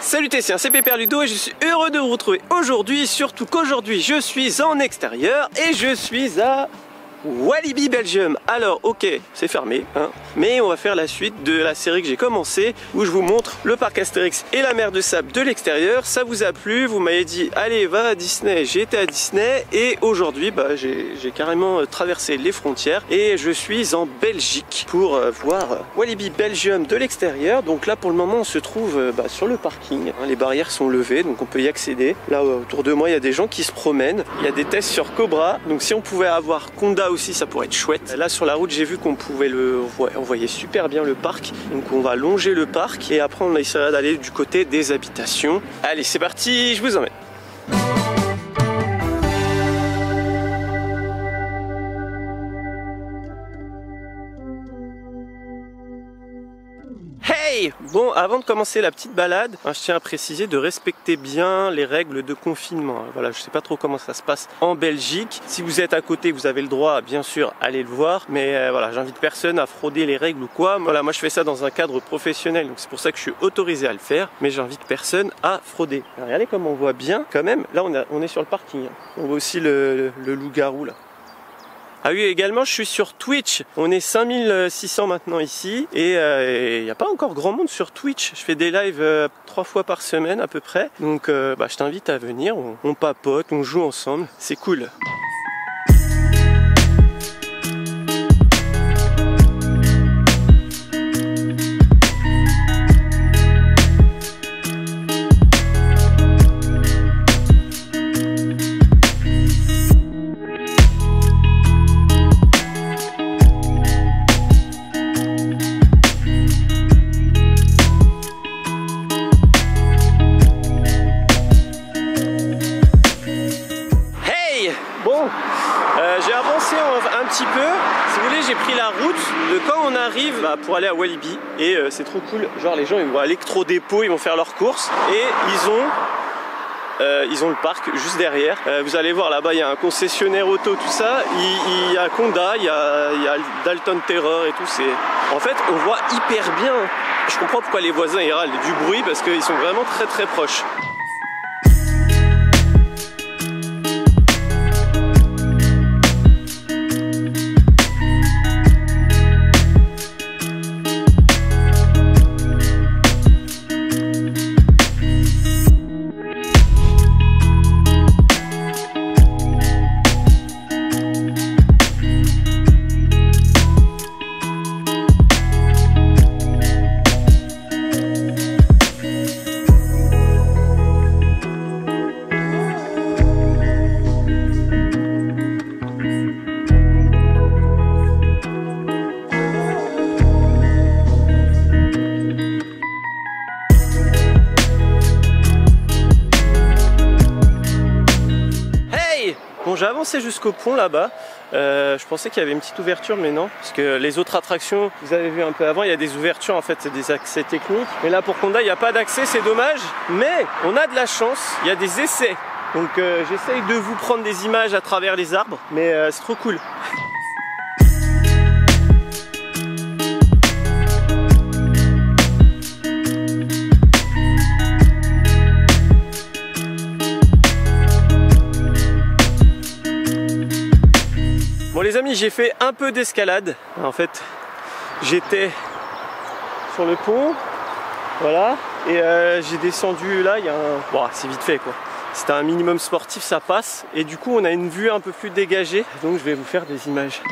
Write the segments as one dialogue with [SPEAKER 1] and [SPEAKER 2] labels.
[SPEAKER 1] Salut Tessien, c'est Pépère Ludo et je suis heureux de vous retrouver aujourd'hui, surtout qu'aujourd'hui je suis en extérieur et je suis à Walibi Belgium. Alors ok, c'est fermé, hein, mais on va faire la suite de la série que j'ai commencé où je vous montre le parc Astérix et la mer de sable de l'extérieur. Ça vous a plu, vous m'avez dit allez va à Disney, j'ai été à Disney et aujourd'hui j'ai carrément traversé les frontières et je suis en Belgique pour voir Walibi Belgium de l'extérieur. Donc là pour le moment on se trouve sur le parking, hein, les barrières sont levées donc on peut y accéder. Là autour de moi il y a des gens qui se promènent, il y a des tests sur Cobra, donc si on pouvait avoir Conda aussi ça pourrait être chouette. Là sur la route j'ai vu qu'on pouvait on voyait super bien le parc, donc on va longer le parc et après on essaiera d'aller du côté des habitations. Allez c'est parti, je vous emmène. Hey! Bon, avant de commencer la petite balade, je tiens à préciser de respecter bien les règles de confinement. Voilà, je sais pas trop comment ça se passe en Belgique. Si vous êtes à côté, vous avez le droit, bien sûr, allez le voir. Mais voilà, j'invite personne à frauder les règles ou quoi. Voilà, moi je fais ça dans un cadre professionnel, donc c'est pour ça que je suis autorisé à le faire. Mais j'invite personne à frauder. Alors, regardez comme on voit bien, quand même. Là, on est sur le parking. On voit aussi le loup-garou là. Ah oui, également je suis sur Twitch, on est 5600 maintenant ici et il n'y a pas encore grand monde sur Twitch. Je fais des lives 3 fois par semaine à peu près, donc je t'invite à venir, on papote, on joue ensemble, c'est cool. J'ai avancé un petit peu, si vous voulez j'ai pris la route de quand on arrive pour aller à Walibi et c'est trop cool, genre les gens ils vont à l'électro-dépôt, ils vont faire leurs courses et ils ont le parc juste derrière. Vous allez voir là-bas il y a un concessionnaire auto, tout ça, il y a Conda, il y a Dalton Terror et tout, en fait on voit hyper bien. Je comprends pourquoi les voisins ils râlent du bruit parce qu'ils sont vraiment très très proches. Bon, j'ai avancé jusqu'au pont là-bas, je pensais qu'il y avait une petite ouverture mais non, parce que les autres attractions, vous avez vu un peu avant, il y a des ouvertures en fait, c'est des accès techniques. Mais là pour Conda il n'y a pas d'accès, c'est dommage, mais on a de la chance, il y a des essais. Donc j'essaye de vous prendre des images à travers les arbres, mais c'est trop cool. Bon les amis, j'ai fait un peu d'escalade. En fait, j'étais sur le pont, voilà, et j'ai descendu là, il y a un... Bon, c'est vite fait quoi. C'était un minimum sportif, ça passe. Et du coup, on a une vue un peu plus dégagée. Donc je vais vous faire des images.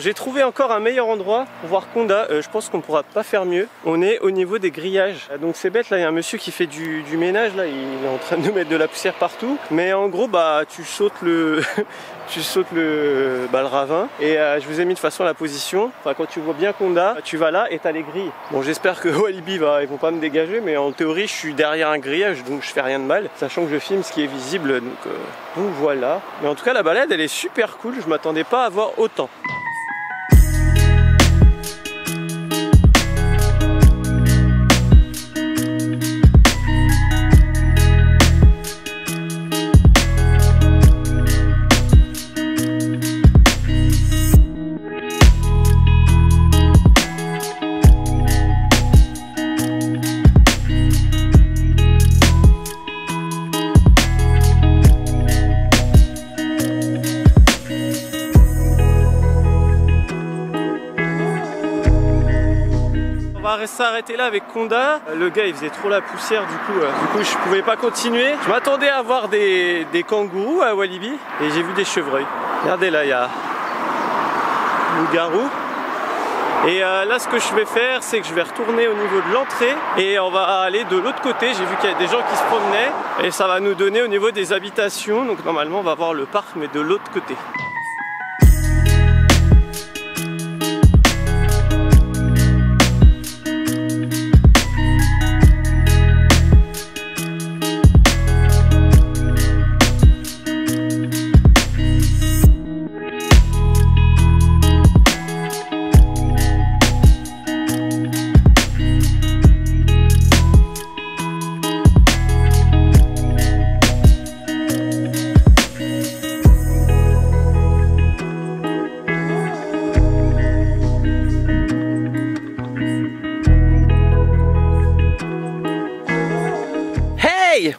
[SPEAKER 1] j'ai trouvé encore un meilleur endroit pour voir Conda. Je pense qu'on pourra pas faire mieux. On est au niveau des grillages. Donc c'est bête, là il y a un monsieur qui fait du ménage, là il est en train de nous mettre de la poussière partout. Mais en gros bah tu sautes le le ravin et je vous ai mis de façon la position. Enfin quand tu vois bien Conda, tu vas là et t'as les grilles. Bon j'espère que Walibi ils vont pas me dégager, mais en théorie je suis derrière un grillage donc je fais rien de mal, sachant que je filme ce qui est visible, donc voilà. Mais en tout cas la balade elle est super cool, je m'attendais pas à voir autant. On va s'arrêter là avec Conda. Le gars il faisait trop la poussière, du coup je pouvais pas continuer. Je m'attendais à voir des kangourous à Walibi et j'ai vu des chevreuils. Regardez là, il y a loup-garou. Et là ce que je vais faire c'est que je vais retourner au niveau de l'entrée et on va aller de l'autre côté. J'ai vu qu'il y a des gens qui se promenaient et ça va nous donner au niveau des habitations. Donc normalement on va voir le parc mais de l'autre côté.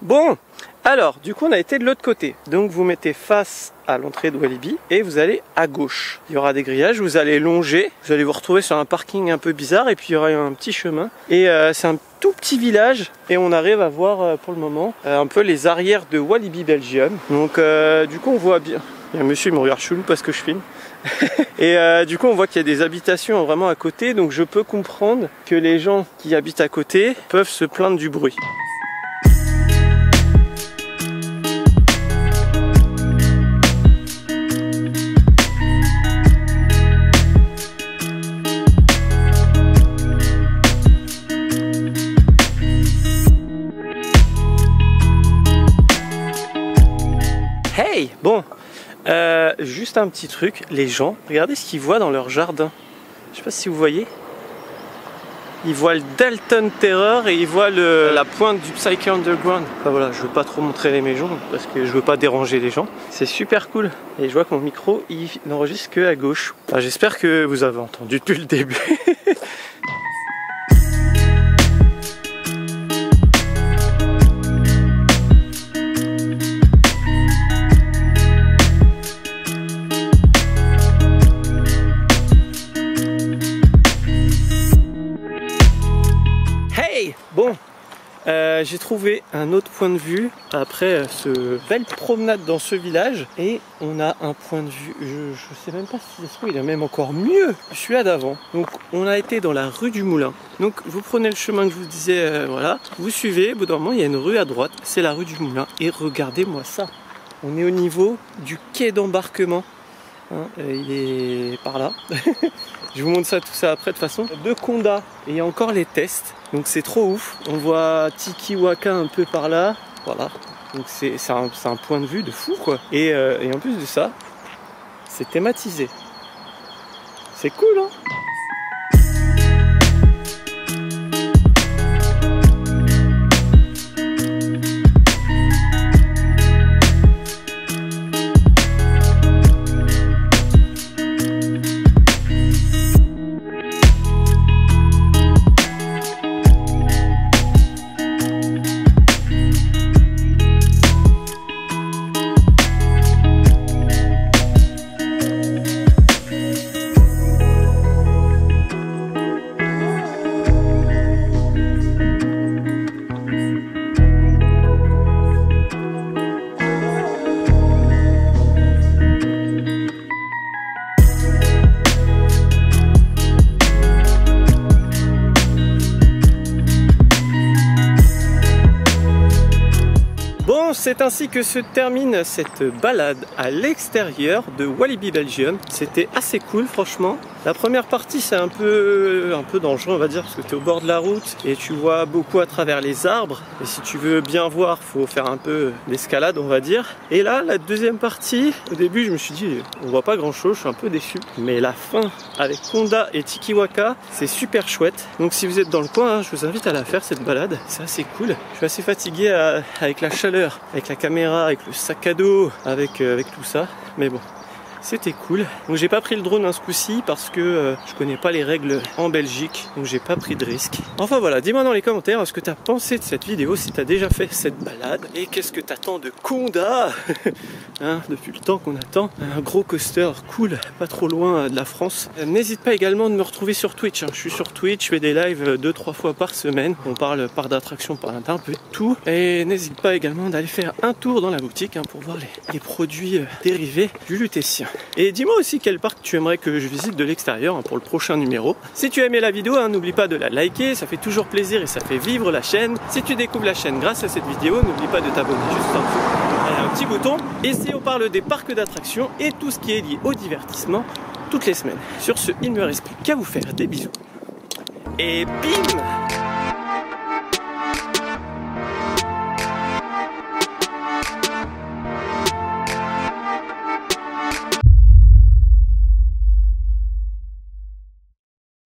[SPEAKER 1] Bon, alors du coup on a été de l'autre côté, donc vous mettez face à l'entrée de Walibi et vous allez à gauche. Il y aura des grillages, vous allez longer, vous allez vous retrouver sur un parking un peu bizarre et puis il y aura un petit chemin et c'est un tout petit village et on arrive à voir pour le moment un peu les arrières de Walibi Belgium. Donc du coup on voit bien, il y a un monsieur il me regarde chelou parce que je filme. Et du coup on voit qu'il y a des habitations vraiment à côté, donc je peux comprendre que les gens qui habitent à côté peuvent se plaindre du bruit. Hey, bon, juste un petit truc, les gens, regardez ce qu'ils voient dans leur jardin. Je sais pas si vous voyez. Ils voient le Dalton Terror et ils voient la pointe du Psyche Underground. Enfin voilà, je veux pas trop montrer les maisons parce que je veux pas déranger les gens. C'est super cool. Et je vois que mon micro, il n'enregistre que à gauche. Enfin, j'espère que vous avez entendu depuis le début. Bon, j'ai trouvé un autre point de vue après ce belle promenade dans ce village et on a un point de vue, je sais même pas si ça se trouve, il est même encore mieux que celui-là d'avant. Donc on a été dans la rue du Moulin. Donc vous prenez le chemin que je vous disais, voilà, vous suivez, au bout d'un moment il y a une rue à droite, c'est la rue du Moulin et regardez-moi ça. On est au niveau du quai d'embarquement. Hein, il est par là. Je vous montre ça, tout ça après de toute façon. De Conda, et il y a encore les tests, donc c'est trop ouf. On voit Tikiwaka un peu par là, voilà. Donc c'est un point de vue de fou quoi. Et en plus de ça, c'est thématisé. C'est cool hein. c'est ainsi que se termine cette balade à l'extérieur de Walibi Belgium. C'était assez cool franchement. La première partie c'est un peu dangereux on va dire parce que tu es au bord de la route et tu vois beaucoup à travers les arbres. Et si tu veux bien voir, faut faire un peu d'escalade on va dire. Et là, la deuxième partie, au début je me suis dit on voit pas grand chose, je suis un peu déçu. Mais la fin avec Konda et Tikiwaka, c'est super chouette. Donc si vous êtes dans le coin, je vous invite à la faire cette balade, c'est assez cool. Je suis assez fatigué avec la chaleur, avec la caméra, avec le sac à dos, avec tout ça. Mais bon, c'était cool. Donc j'ai pas pris le drone ce coup-ci parce que je connais pas les règles en Belgique, donc j'ai pas pris de risque. Enfin voilà, dis-moi dans les commentaires ce que t'as pensé de cette vidéo, si t'as déjà fait cette balade et qu'est-ce que t'attends de Konda. Hein, depuis le temps qu'on attend un gros coaster cool, pas trop loin de la France. N'hésite pas également de me retrouver sur Twitch. Hein. Je suis sur Twitch, je fais des lives 2-3 fois par semaine. On parle parc d'attraction, parle d'un peu de tout. Et n'hésite pas également d'aller faire un tour dans la boutique hein, pour voir les produits dérivés du Lutétien. Et dis-moi aussi quel parc tu aimerais que je visite de l'extérieur hein, pour le prochain numéro. Si tu as aimé la vidéo, hein, n'oublie pas de la liker, ça fait toujours plaisir et ça fait vivre la chaîne. Si tu découvres la chaîne grâce à cette vidéo, n'oublie pas de t'abonner juste en dessous. Il y a un petit bouton. Et si on parle des parcs d'attractions et tout ce qui est lié au divertissement toutes les semaines. Sur ce, il ne me reste plus qu'à vous faire des bisous. Et bim!